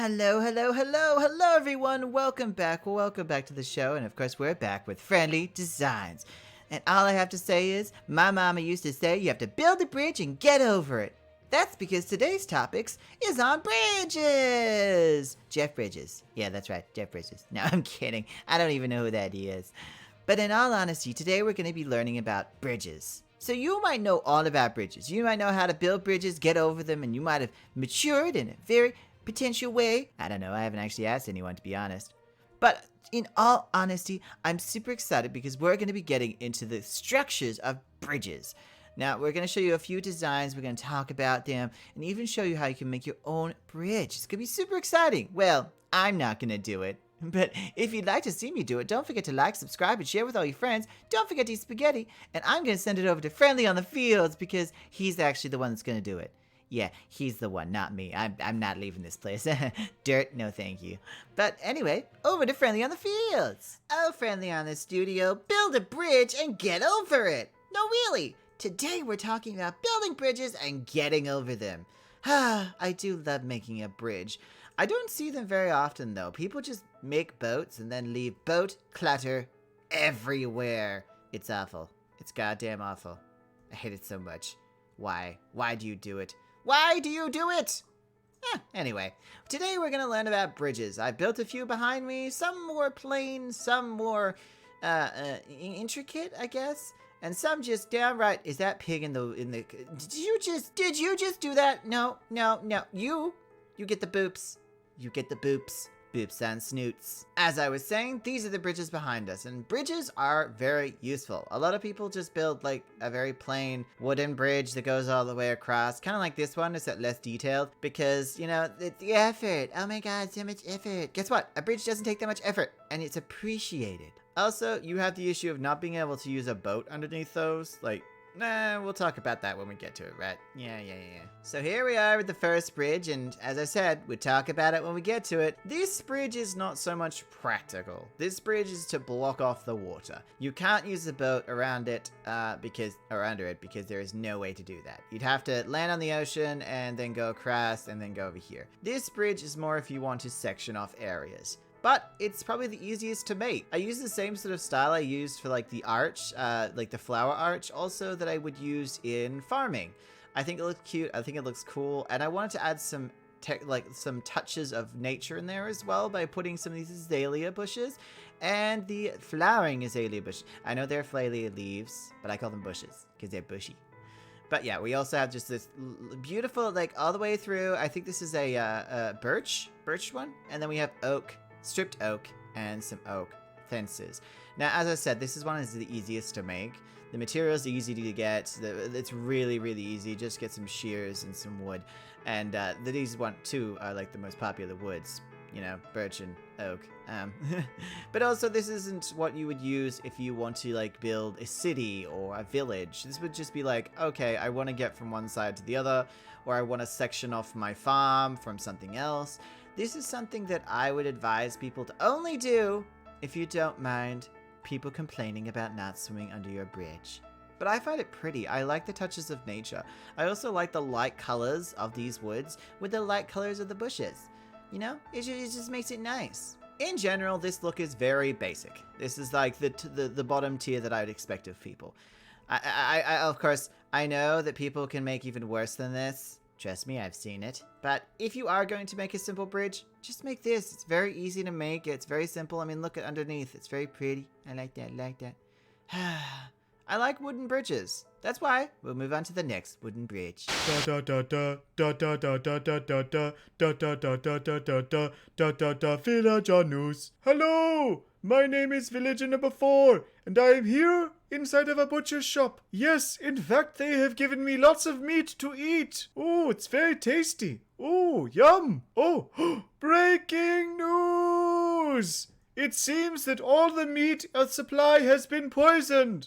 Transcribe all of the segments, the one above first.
Hello, hello, hello, hello, everyone. Welcome back to the show. And of course, we're back with Friendly Designs. And all I have to say is, my mama used to say, you have to build a bridge and get over it. That's because today's topics is on bridges. Jeff Bridges. Yeah, that's right, Jeff Bridges. No, I'm kidding. I don't even know who that is. But in all honesty, today we're going to be learning about bridges. So you might know all about bridges. You might know how to build bridges, get over them, and you might have matured in a very potential way. I don't know, I haven't actually asked anyone, to be honest. But in all honesty, I'm super excited because we're going to be getting into the structures of bridges. Now, we're going to show you a few designs, we're going to talk about them, and even show you how you can make your own bridge. It's going to be super exciting. Well, I'm not going to do it. But if you'd like to see me do it, don't forget to like, subscribe, and share with all your friends. Don't forget to eat spaghetti. And I'm going to send it over to Friendly on the Fields because he's actually the one that's going to do it. Yeah, he's the one, not me. I'm not leaving this place. Dirt, no thank you. But anyway, over to Friendly on the Fields. Oh, Friendly on the Studio, build a bridge and get over it. No, really. Today we're talking about building bridges and getting over them. I do love making a bridge. I don't see them very often though. People just make boats and then leave boat clutter everywhere. It's awful. It's goddamn awful. I hate it so much. Why? Why do you do it? Why do you do it? Anyway, today we're going to learn about bridges. I built a few behind me, some more plain, some more intricate, I guess, and some just downright. Is that pig in the did you just do that? No. You get the boops. You get the boops. Boops and snoots. As I was saying, these are the bridges behind us, and bridges are very useful. A lot of people just build like a very plain wooden bridge that goes all the way across, kind of like this one, except less detailed, because, you know, the effort. Oh my god, so much effort. Guess what? A bridge doesn't take that much effort, and it's appreciated. Also, you have the issue of not being able to use a boat underneath those, like, nah, we'll talk about that when we get to it, right? Yeah. So here we are with the first bridge, and as I said, we'll talk about it when we get to it. This bridge is not so much practical. This bridge is to block off the water. You can't use the boat around it, because there is no way to do that. You'd have to land on the ocean and then go across and then go over here. This bridge is more if you want to section off areas. But it's probably the easiest to make. I use the same sort of style I used for like the arch, like the flower arch also, that I would use in farming. I think it looks cute, I think it looks cool, and I wanted to add some some touches of nature in there as well by putting some of these azalea bushes and the flowering azalea bush. I know they're azalea leaves, but I call them bushes because they're bushy. But yeah, we also have just this beautiful, like all the way through. I think this is a birch one, and then we have oak. Stripped oak and some oak fences. Now, as I said, this is one of the easiest to make. The materials are easy to get. It's really, really easy. Just get some shears and some wood. And these one too are like the most popular woods. You know, birch and oak. But also, this isn't what you would use if you want to like build a city or a village. This would just be like, okay, I want to get from one side to the other, or I want to section off my farm from something else. This is something that I would advise people to only do if you don't mind people complaining about not swimming under your bridge. But I find it pretty. I like the touches of nature. I also like the light colors of these woods with the light colors of the bushes. You know, it just makes it nice. In general, this look is very basic. This is like the bottom tier that I would expect of people. I of course, I know that people can make even worse than this. Trust me, I've seen it. But if you are going to make a simple bridge, just make this. It's very easy to make. It's very simple. I mean, look at underneath. It's very pretty. I like that. I like wooden bridges. That's why we'll move on to the next wooden bridge. Villager news. Hello! My name is Villager number 4, and I am here inside of a butcher's shop. Yes, in fact, they have given me lots of meat to eat. Oh, it's very tasty. Oh, yum. Oh, breaking news! It seems that all the meat supply has been poisoned.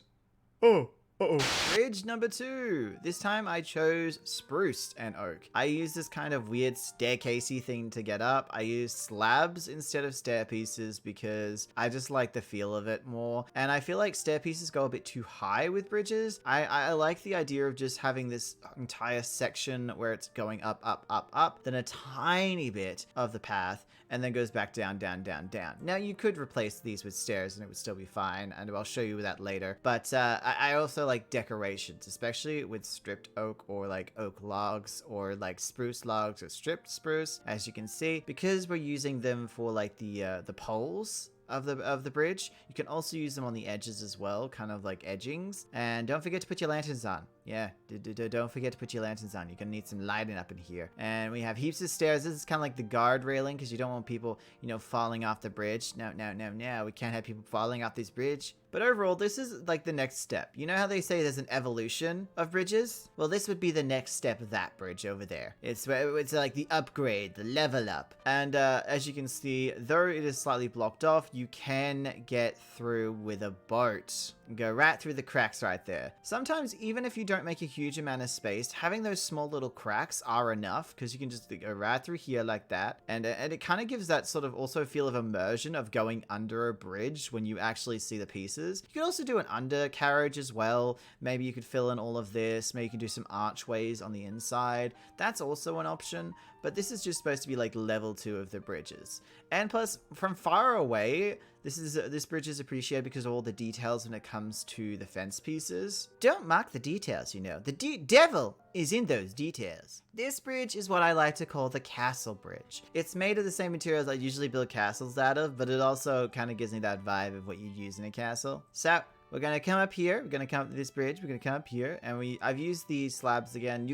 Oh, Uh-oh. Bridge number 2. This time I chose spruce and oak. I used this kind of weird staircasey thing to get up. I used slabs instead of stair pieces because I just like the feel of it more. And I feel like stair pieces go a bit too high with bridges. I like the idea of just having this entire section where it's going up, up, up, up, then a tiny bit of the path, and then goes back down, down, down, down. Now you could replace these with stairs and it would still be fine, and I'll show you that later. But I also like decorations, especially with stripped oak or like oak logs or like spruce logs or stripped spruce, as you can see, because we're using them for like the poles of the bridge. You can also use them on the edges as well, kind of like edgings. And don't forget to put your lanterns on. Yeah, don't forget to put your lanterns on. You're gonna need some lighting up in here. And we have heaps of stairs. This is kind of like the guard railing because you don't want people, you know, falling off the bridge. No, we can't have people falling off this bridge. But overall, this is like the next step. You know how they say there's an evolution of bridges? Well, this would be the next step of that bridge over there. It's like the upgrade, the level up. And as you can see, though it is slightly blocked off, you can get through with a boat. Go right through the cracks right there. Sometimes, even if you don't make a huge amount of space, having those small little cracks are enough because you can just go right through here like that. And it kind of gives that sort of also feel of immersion of going under a bridge when you actually see the pieces. You could also do an undercarriage as well. Maybe you could fill in all of this. Maybe you can do some archways on the inside. That's also an option. But this is just supposed to be like level 2 of the bridges. And plus, from far away, this bridge is appreciated because of all the details when it comes to the fence pieces. Don't mock the details, you know. The devil is in those details. This bridge is what I like to call the castle bridge. It's made of the same materials I usually build castles out of, but it also kind of gives me that vibe of what you'd use in a castle. So we're gonna come up here. We're gonna come up this bridge. We're gonna come up here, and I've used these slabs again.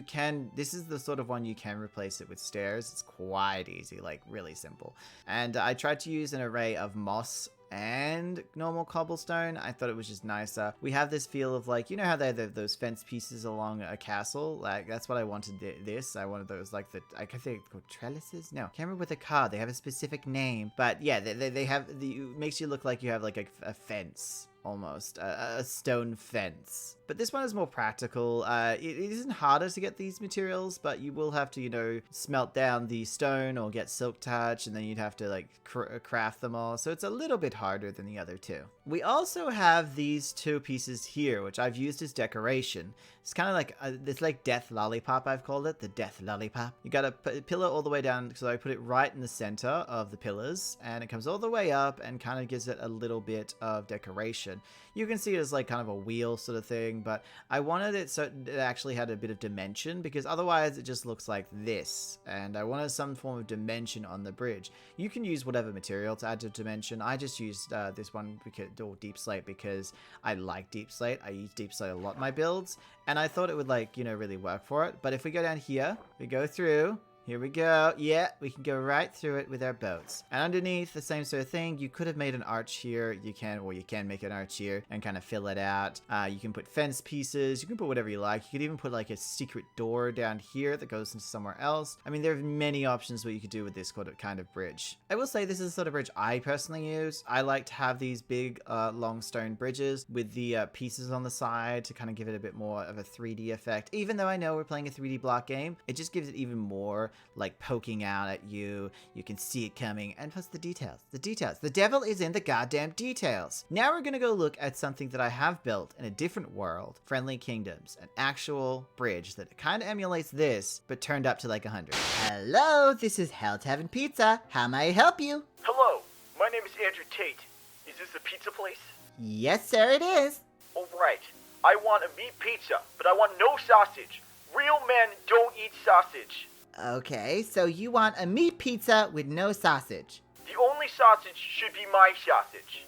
This is the sort of one you can replace it with stairs. It's quite easy, like really simple. And I tried to use an array of moss and normal cobblestone. I thought it was just nicer. We have this feel of like, you know how they have those fence pieces along a castle? Like, that's what I wanted this. I wanted those, like, I think they're called trellises? No, can't remember what they're called. They have a specific name. But yeah, they have, it makes you look like you have like a fence. Almost a stone fence. But this one is more practical. It isn't harder to get these materials, but you will have to, you know, smelt down the stone or get silk touch, and then you'd have to like craft them all. So it's a little bit harder than the other two. We also have these 2 pieces here, which I've used as decoration. It's kind of like, it's like Death Lollipop, I've called it, the Death Lollipop. You got a pillar all the way down, so I put it right in the center of the pillars, and it comes all the way up and kind of gives it a little bit of decoration. You can see it as like kind of a wheel sort of thing, but I wanted it so it actually had a bit of dimension, because otherwise it just looks like this, and I wanted some form of dimension on the bridge. You can use whatever material to add to dimension. I just used this one, or deep slate, because I like deep slate. I use deep slate a lot in my builds, and I thought it would, like, you know, really work for it. But if we go down here, we go through. Here we go. Yeah, we can go right through it with our boats. And underneath, the same sort of thing. You could have made an arch here. You can make an arch here and kind of fill it out. You can put fence pieces. You can put whatever you like. You could even put like a secret door down here that goes into somewhere else. I mean, there are many options what you could do with this kind of bridge. I will say this is the sort of bridge I personally use. I like to have these big, long stone bridges with the pieces on the side to kind of give it a bit more of a 3D effect. Even though I know we're playing a 3D block game, it just gives it even more like poking out at you. You can see it coming. And plus the details. The devil is in the goddamn details. Now we're gonna go look at something that I have built in a different world, Friendly Kingdoms, an actual bridge that kind of emulates this, but turned up to like 100. Hello, this is Hell Tavern Pizza. How may I help you? Hello, my name is Andrew Tate. Is this a pizza place? Yes, sir, it is. Alright, I want a meat pizza, but I want no sausage. Real men don't eat sausage. Okay, so you want a meat pizza with no sausage. The only sausage should be my sausage.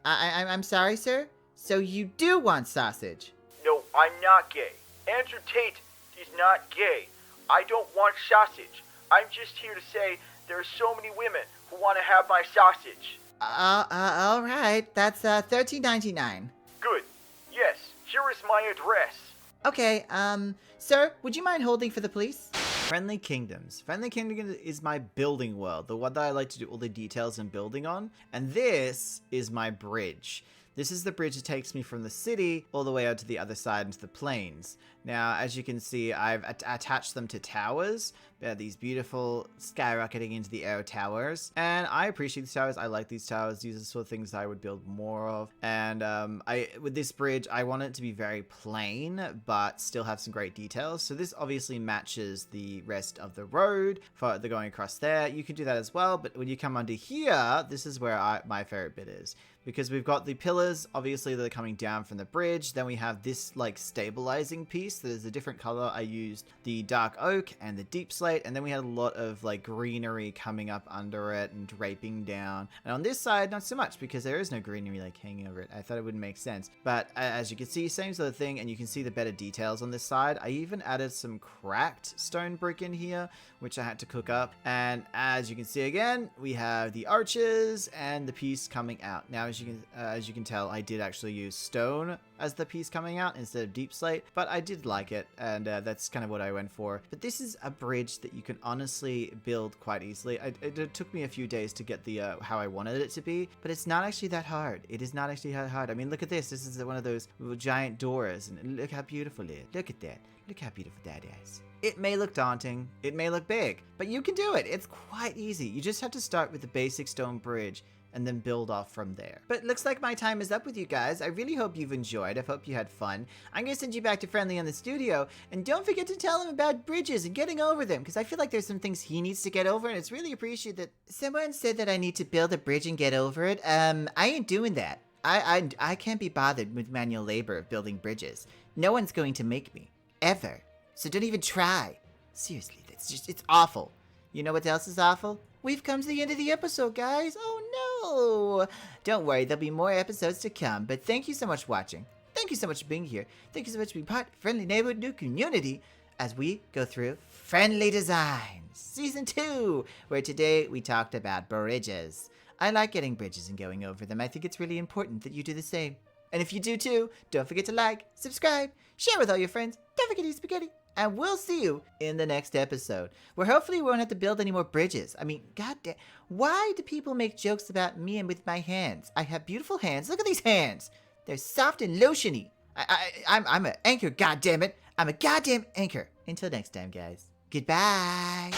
I'm sorry, sir? So you do want sausage? No, I'm not gay. Andrew Tate is not gay. I don't want sausage. I'm just here to say there are so many women who want to have my sausage. All right. That's $13.99. Good. Yes, here is my address. Okay, sir, would you mind holding for the police? Friendly Kingdoms. Friendly Kingdoms is my building world, the one that I like to do all the details and building on. And this is my bridge. This is the bridge that takes me from the city all the way out to the other side into the plains. Now, as you can see, I've attached them to towers. They're these beautiful skyrocketing into the air towers. And I appreciate these towers. I like these towers. These are the sort of things I would build more of. And with this bridge, I want it to be very plain, but still have some great details. So this obviously matches the rest of the road for the going across there. You can do that as well. But when you come under here, this is where my favorite bit is. Because we've got the pillars, obviously, that are coming down from the bridge. Then we have this, like, stabilizing piece that is a different color. I used the dark oak and the deep slate. And then we had a lot of, like, greenery coming up under it and draping down. And on this side, not so much, because there is no greenery, like, hanging over it. I thought it wouldn't make sense. But as you can see, same sort of thing. And you can see the better details on this side. I even added some cracked stone brick in here, which I had to cook up. And as you can see again, we have the arches and the piece coming out. Now, as you can tell, I did actually use stone as the piece coming out instead of deep slate, but I did like it, and that's kind of what I went for. But this is a bridge that you can honestly build quite easily. It took me a few days to get the how I wanted it to be, but it's not actually that hard. It is not actually that hard. I mean, look at this. This is one of those giant doors, and look how beautiful it is. Look at that. Look how beautiful that is. It may look daunting, it may look big, but you can do it. It's quite easy. You just have to start with the basic stone bridge and then build off from there. But it looks like my time is up with you guys. I really hope you've enjoyed. I hope you had fun. I'm gonna send you back to Friendly in the studio, and don't forget to tell him about bridges and getting over them, because I feel like there's some things he needs to get over, and it's really appreciated that someone said that I need to build a bridge and get over it. I ain't doing that. I can't be bothered with manual labor of building bridges. No one's going to make me. Ever. So don't even try. Seriously, it's awful. You know what else is awful? We've come to the end of the episode, guys. Oh, no. Don't worry, there'll be more episodes to come. But thank you so much for watching. Thank you so much for being here. Thank you so much for being part of Friendly Neighborhood New Community as we go through Friendly Designs Season 2, where today we talked about bridges. I like getting bridges and going over them. I think it's really important that you do the same. And if you do too, don't forget to like, subscribe, share with all your friends. Don't forget to eat spaghetti. And we'll see you in the next episode, where hopefully we won't have to build any more bridges. I mean, goddamn, why do people make jokes about me and with my hands? I have beautiful hands. Look at these hands. They're soft and lotiony. I'm an anchor, goddammit. I'm a goddamn anchor. Until next time, guys. Goodbye.